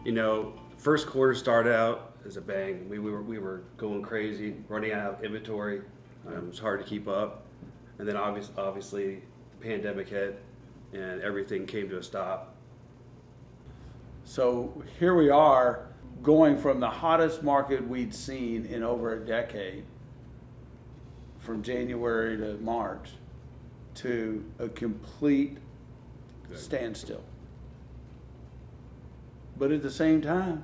You know, first quarter started out as a bang. We were going crazy, running out of inventory. It was hard to keep up, and then obviously the pandemic hit, and everything came to a stop. So here we are going from the hottest market we'd seen in over a decade, from January to March, to a complete standstill. But at the same time,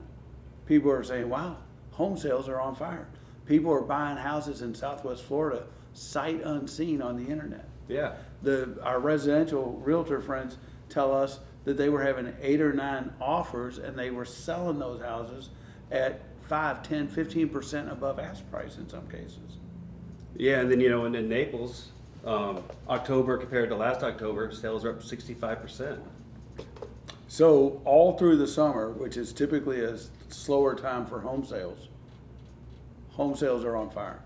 people are saying, wow, home sales are on fire. People are buying houses in Southwest Florida sight unseen on the internet. Yeah, Our residential realtor friends tell us that they were having 8 or 9 offers and they were selling those houses at 5, 10, 15% above ask price in some cases. yeah, and then and in Naples, October compared to last October, sales are up 65%. So all through the summer, which is typically a slower time for home sales are on fire.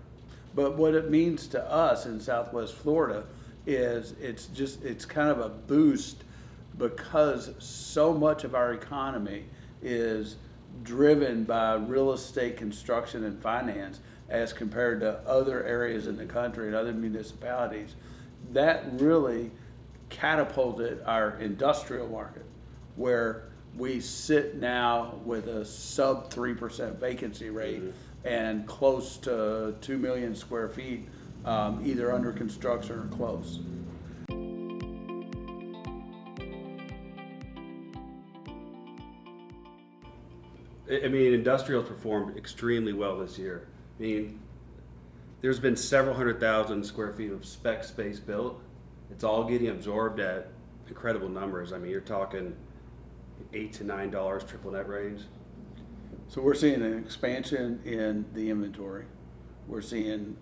But what it means to us in Southwest Florida is it's kind of a boost because so much of our economy is driven by real estate construction and finance as compared to other areas in the country and other municipalities. That really catapulted our industrial market, where we sit now with a sub 3% vacancy rate and close to 2 million square feet either under construction or close. I mean, industrials performed extremely well this year. I mean, there's been several 100,000 square feet of spec space built. It's all getting absorbed at incredible numbers. I mean, you're talking $8 to $9 triple net range. So we're seeing an expansion in the inventory. We're seeing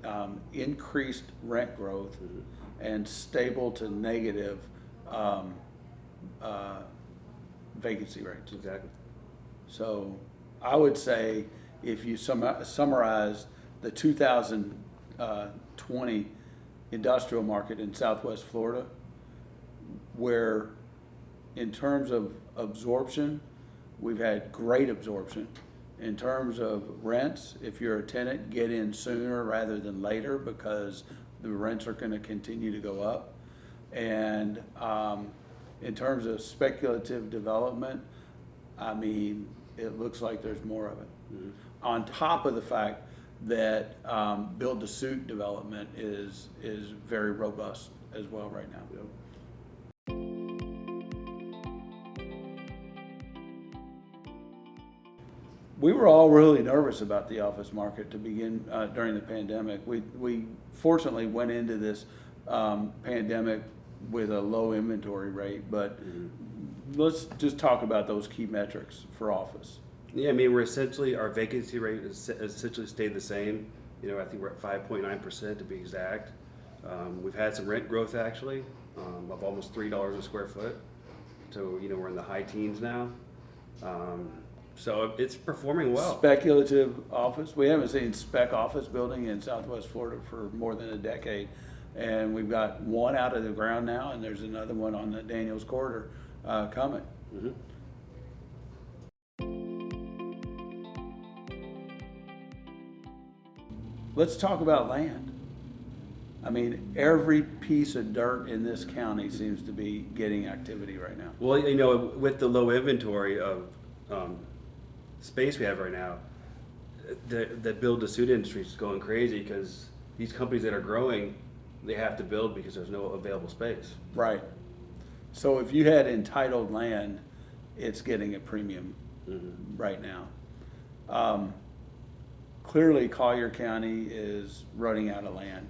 increased rent growth and stable to negative vacancy rates. Exactly. So I would say if you summarize the 2020 industrial market in Southwest Florida, where in terms of absorption, we've had great absorption. In terms of rents, if you're a tenant, get in sooner rather than later because the rents are going to continue to go up. And in terms of speculative development, I mean, it looks like there's more of it. On top of the fact that build-to-suit development is very robust as well right now. Yep. We were all really nervous about the office market to begin during the pandemic. We fortunately went into this pandemic with a low inventory rate, but let's just talk about those key metrics for office. Yeah, I mean, our vacancy rate is essentially stayed the same. I think we're at 5.9% to be exact. We've had some rent growth actually of almost $3 a square foot. So, we're in the high teens now. So it's performing well. Speculative office. We haven't seen spec office building in Southwest Florida for more than a decade. And we've got one out of the ground now, and there's another one on the Daniels Corridor coming. Let's talk about land. I mean, every piece of dirt in this county seems to be getting activity right now. Well, with the low inventory of space we have right now, the build-to-suit industry is going crazy because these companies that are growing, they have to build because there's no available space. Right. So if you had entitled land, it's getting a premium right now. Clearly, Collier County is running out of land,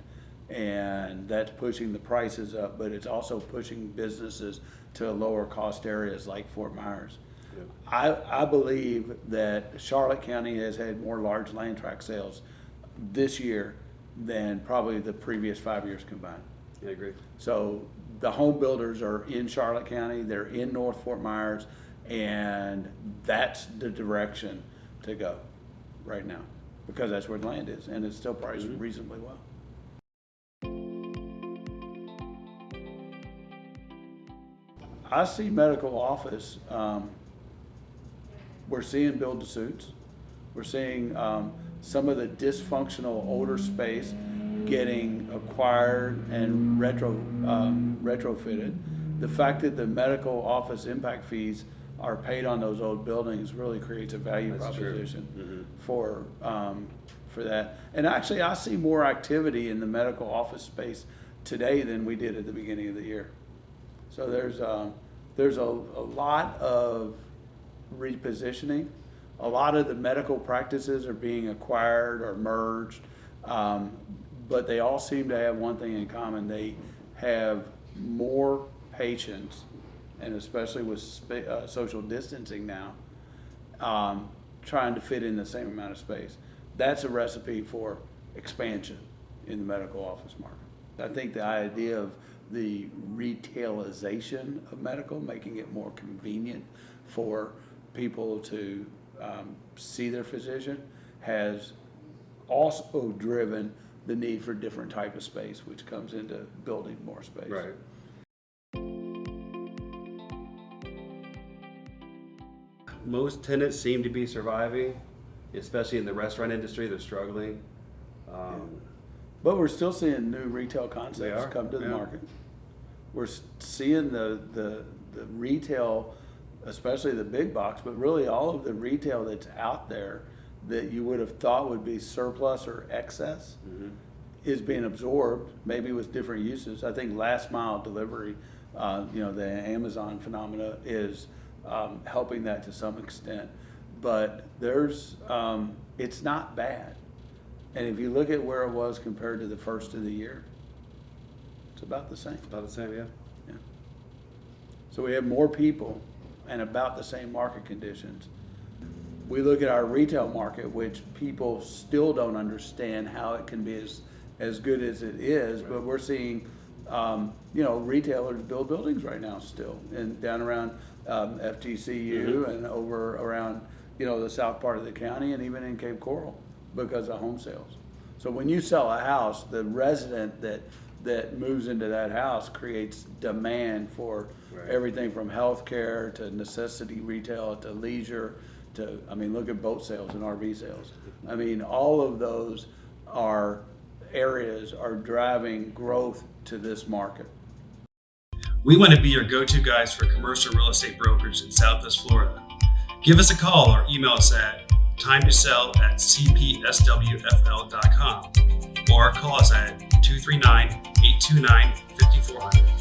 and that's pushing the prices up, but it's also pushing businesses to lower cost areas like Fort Myers. I believe that Charlotte County has had more large land tract sales this year than probably the previous 5 years combined. I agree. So the home builders are in Charlotte County, they're in North Fort Myers, and that's the direction to go right now because that's where the land is, and it's still priced reasonably well. I see medical office we're seeing build-to-suits. We're seeing some of the dysfunctional older space getting acquired and retrofitted. The fact that the medical office impact fees are paid on those old buildings really creates a value That's true. proposition for that. And actually, I see more activity in the medical office space today than we did at the beginning of the year. So there's a lot of repositioning. A lot of the medical practices are being acquired or merged, but they all seem to have one thing in common. They have more patients, and especially with social distancing now, trying to fit in the same amount of space. That's a recipe for expansion in the medical office market. I think the idea of the retailization of medical, making it more convenient for people to see their physician, has also driven the need for different type of space, which comes into building more space. Right. Most tenants seem to be surviving, especially in the restaurant industry. They're struggling. But we're still seeing new retail concepts come to the market. We're seeing the retail, especially the big box, but really all of the retail that's out there that you would have thought would be surplus or excess is being absorbed, maybe with different uses. I think last mile delivery, the Amazon phenomena is helping that to some extent. But it's not bad. And if you look at where it was compared to the first of the year, it's about the same. About the same, yeah. So we have more people and about the same market conditions. We look at our retail market, which people still don't understand how it can be as good as it is, but we're seeing, retailers build buildings right now still, and down around FTCU and over around, the south part of the county and even in Cape Coral because of home sales. So when you sell a house, the resident that moves into that house creates demand for everything from healthcare to necessity retail to leisure to, look at boat sales and RV sales. All of those areas are driving growth to this market. We want to be your go-to guys for commercial real estate brokerage in Southwest Florida. Give us a call or email us at timetosell@cpswfl.com or call us at 239-829-5400.